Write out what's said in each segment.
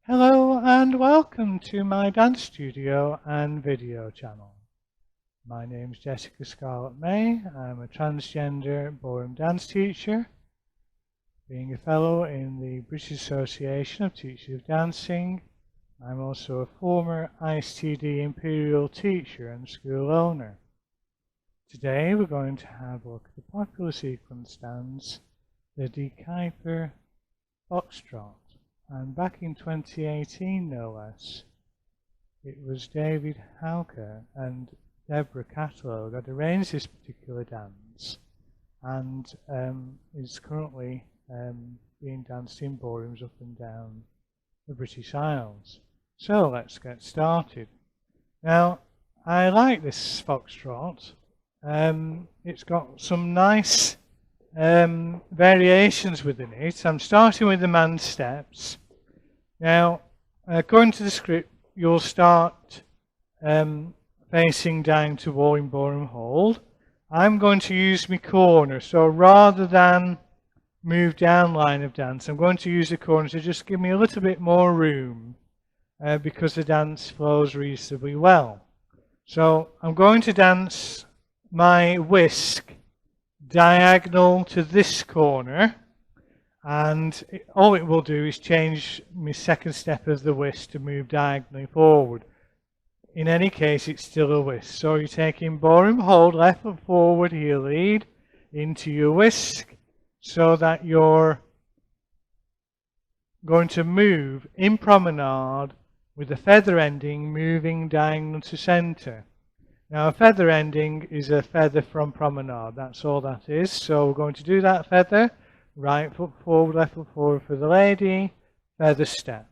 Hello and welcome to my dance studio and video channel. My name is Jessicascarlettmay. I'm a transgender ballroom dance teacher, being a fellow in the British Association of Teachers of Dancing. I'm also a former B.A.T.D Imperial teacher and school owner. Today we're going to have a look at the popular sequence dance, the Du-Kuyper Foxtrot. And back in 2018, no less, it was David Howker and Deborah Catlow that arranged this particular dance, and is currently being danced in ballrooms up and down the British Isles. So let's get started. Now, I like this foxtrot. It's got some nice variations within it. I'm starting with the man steps. Now, according to the script, you'll start facing down to wall in ballroom hold. I'm going to use my corner, so rather than move down line of dance, I'm going to use the corner to just give me a little bit more room because the dance flows reasonably well. So I'm going to dance my whisk diagonal to this corner, and all it will do is change my second step of the whisk to move diagonally forward. In any case, it's still a whisk. So you're taking ballroom hold, left foot forward, heel lead, into your whisk, so that you're going to move in promenade with the feather ending moving diagonal to center. Now, a feather ending is a feather from promenade. That's all that is. So we're going to do that feather. Right foot forward, left foot forward for the lady. Feather step.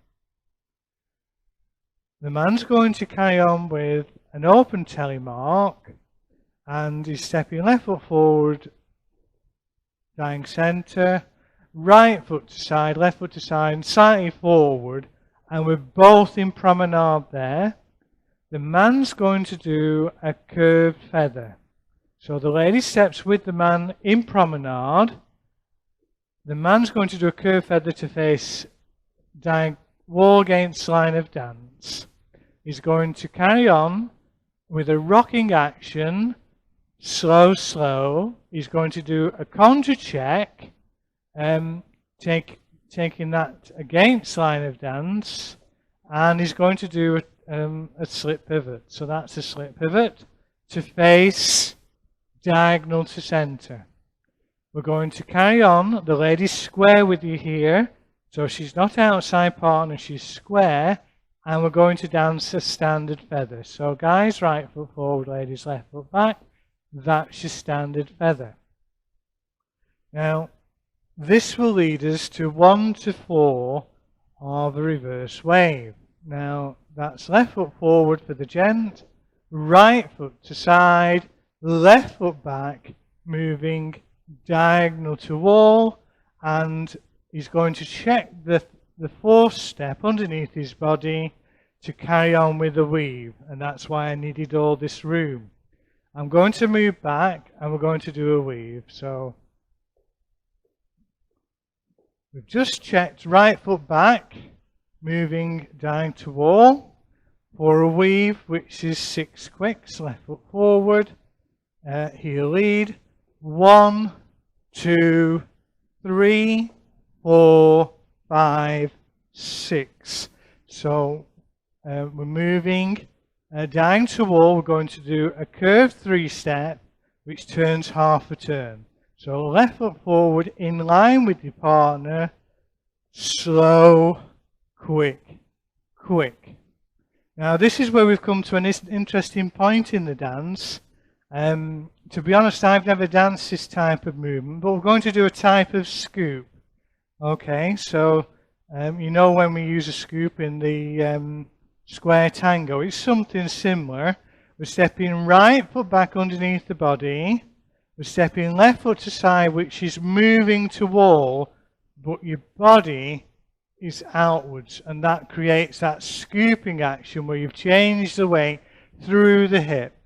The man's going to carry on with an open telemark, and he's stepping left foot forward, dying center, right foot to side, left foot to side, and slightly forward, and we're both in promenade there. The man's going to do a curved feather. So the lady steps with the man in promenade. The man's going to do a curved feather to face wall against line of dance. He's going to carry on with a rocking action, slow, slow. He's going to do a Contra check, taking that against line of dance, and he's going to do a slip pivot. So that's a slip pivot to face diagonal to center. We're going to carry on. The lady's square with you here, so she's not outside partner, she's square, and we're going to dance a standard feather. So guys, right foot forward, ladies left foot back. That's your standard feather. Now, this will lead us to 1 to 4 of a reverse wave. Now, that's left foot forward for the gent, right foot to side, left foot back, moving diagonal to wall, and he's going to check the fourth step underneath his body to carry on with the weave, and that's why I needed all this room. I'm going to move back, and we're going to do a weave. So we've just checked right foot back, moving down to wall for a weave, which is 6 quicks. Left foot forward, heel lead, 1, 2, 3, 4, 5, 6. So we're moving down to wall. We're going to do a curved 3-step, which turns half a turn. So left foot forward in line with your partner, slow, quick, quick. Now this is where we've come to an interesting point in the dance. To be honest, I've never danced this type of movement, but we're going to do a type of scoop. Okay, so you know when we use a scoop in the square tango, it's something similar. We're stepping right foot back underneath the body. We're stepping left foot to side, which is moving to wall, but your body is outwards, and that creates that scooping action where you've changed the weight through the hip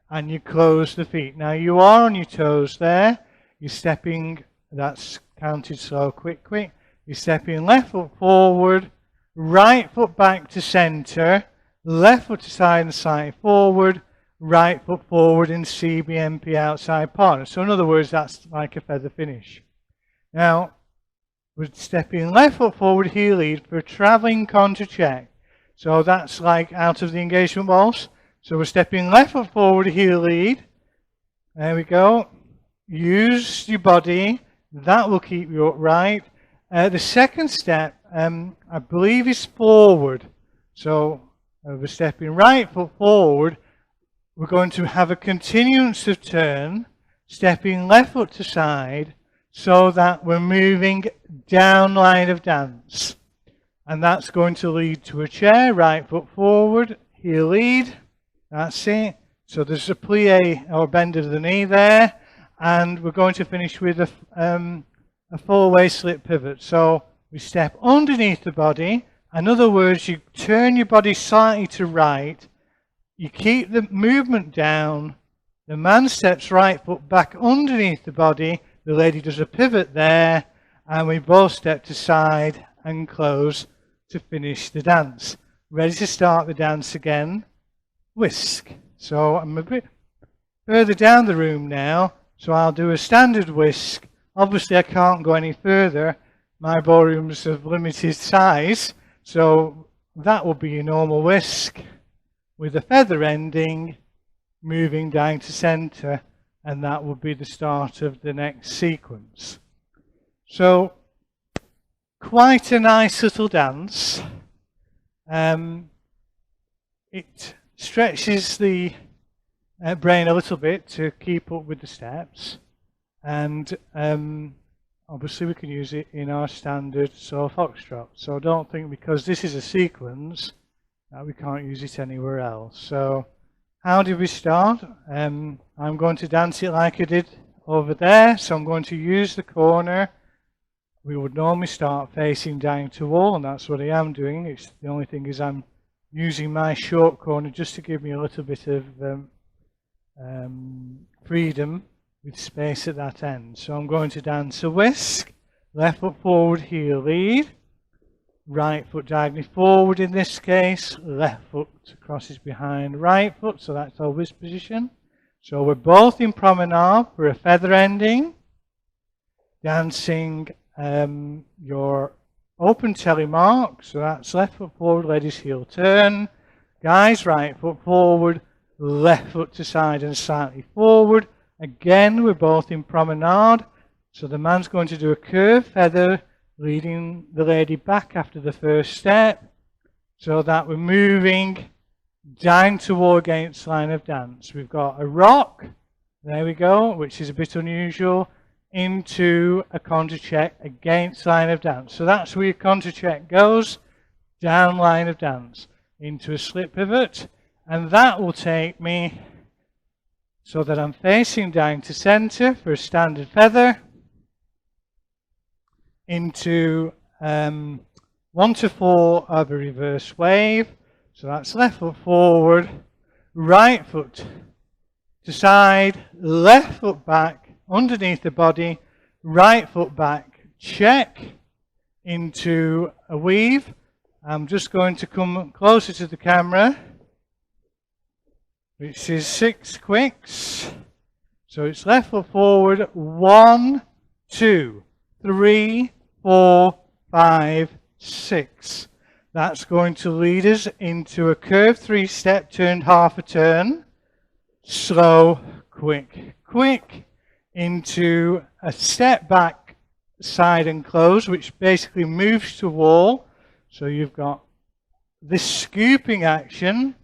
and you close the feet. Now you are on your toes there. You're stepping, that's counted slow, quick, quick. You're stepping left foot forward, right foot back to center, left foot to side and slightly forward, right foot forward in CBMP outside partner. So in other words, that's like a feather finish. Now, we're stepping left foot forward, heel lead for a traveling contra check. So that's like out of the engagement waltz. So we're stepping left foot forward, heel lead. There we go. Use your body. That will keep you upright. The second step, I believe, is forward. So we're stepping right foot forward. We're going to have a continuance of turn, stepping left foot to side, so that we're moving down line of dance. And that's going to lead to a chair, right foot forward, heel lead. That's it. So there's a plie or bend of the knee there. And we're going to finish with a full waist slip pivot. So we step underneath the body. In other words, you turn your body slightly to right. You keep the movement down. The man steps right foot back underneath the body. The lady does a pivot there. And we both step to side and close to finish the dance. Ready to start the dance again. Whisk. So I'm a bit further down the room now. So I'll do a standard whisk. Obviously I can't go any further. My ballroom's of limited size. So that will be a normal whisk with a feather ending, moving down to center, and that will be the start of the next sequence. So quite a nice little dance. It stretches the brain a little bit to keep up with the steps, and obviously we can use it in our standard foxtrot. So don't think because this is a sequence that we can't use it anywhere else. So how did we start? I'm going to dance it like I did over there. So I'm going to use the corner. We would normally start facing down to wall, and that's what I am doing. It's the only thing is I'm using my short corner just to give me a little bit of freedom with space at that end. So I'm going to dance a whisk, left foot forward, heel lead, right foot diagonally forward in this case, left foot crosses behind right foot, so that's our whisk position. So we're both in promenade for a feather ending, dancing your open telemark, so that's left foot forward, ladies heel turn, guys right foot forward, left foot to side and slightly forward. Again, we're both in promenade. So the man's going to do a curved feather, leading the lady back after the first step, so that we're moving down toward against line of dance. We've got a rock, there we go, which is a bit unusual, into a contra check against line of dance. So that's where your contra check goes, down line of dance, into a slip pivot. And that will take me so that I'm facing down to center for a standard feather, into 1 to 4 of a reverse wave. So that's left foot forward, right foot to side, left foot back underneath the body, right foot back, check into a weave. I'm just going to come closer to the camera, which is 6 quicks. So it's left foot forward, 1, 2, 3, 4, 5, 6. That's going to lead us into a curved 3-step, turned half a turn, slow, quick, quick, into a step back, side and close, which basically moves to wall. So you've got this scooping action,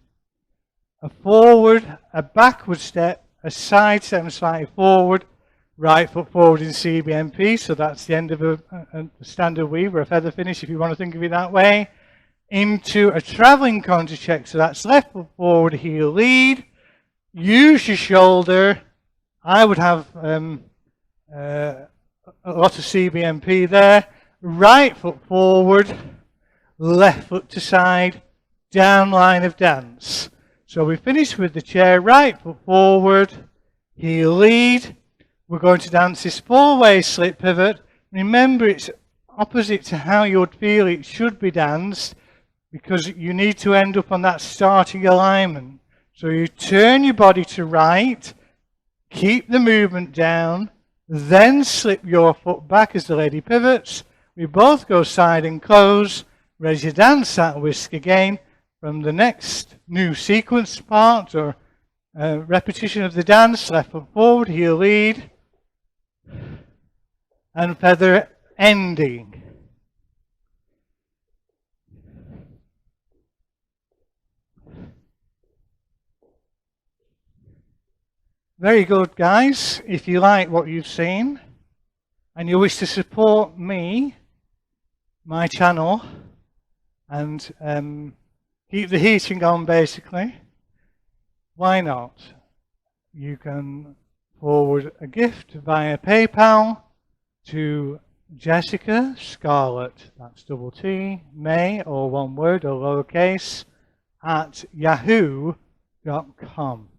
a forward, a backward step, a side step and slightly forward, right foot forward in CBMP. So that's the end of a standard weave or a feather finish, if you want to think of it that way. Into a traveling contra check. So that's left foot forward, heel lead. Use your shoulder. I would have a lot of CBMP there. Right foot forward, left foot to side, down line of dance. So we finish with the chair, right foot forward, heel lead. We're going to dance this 4-way slip pivot. Remember, it's opposite to how you would feel it should be danced. because you need to end up on that starting alignment. So you turn your body to right, keep the movement down, then slip your foot back as the lady pivots. We both go side and close, ready to dance that whisk again from the next new sequence part or repetition of the dance. Left foot forward, heel lead, and feather ending. Very good, guys. If you like what you've seen and you wish to support me, my channel, and keep the heating on basically, why not? You can forward a gift via PayPal to Jessica Scarlett, that's double T, May, or one word or lowercase, at yahoo.com.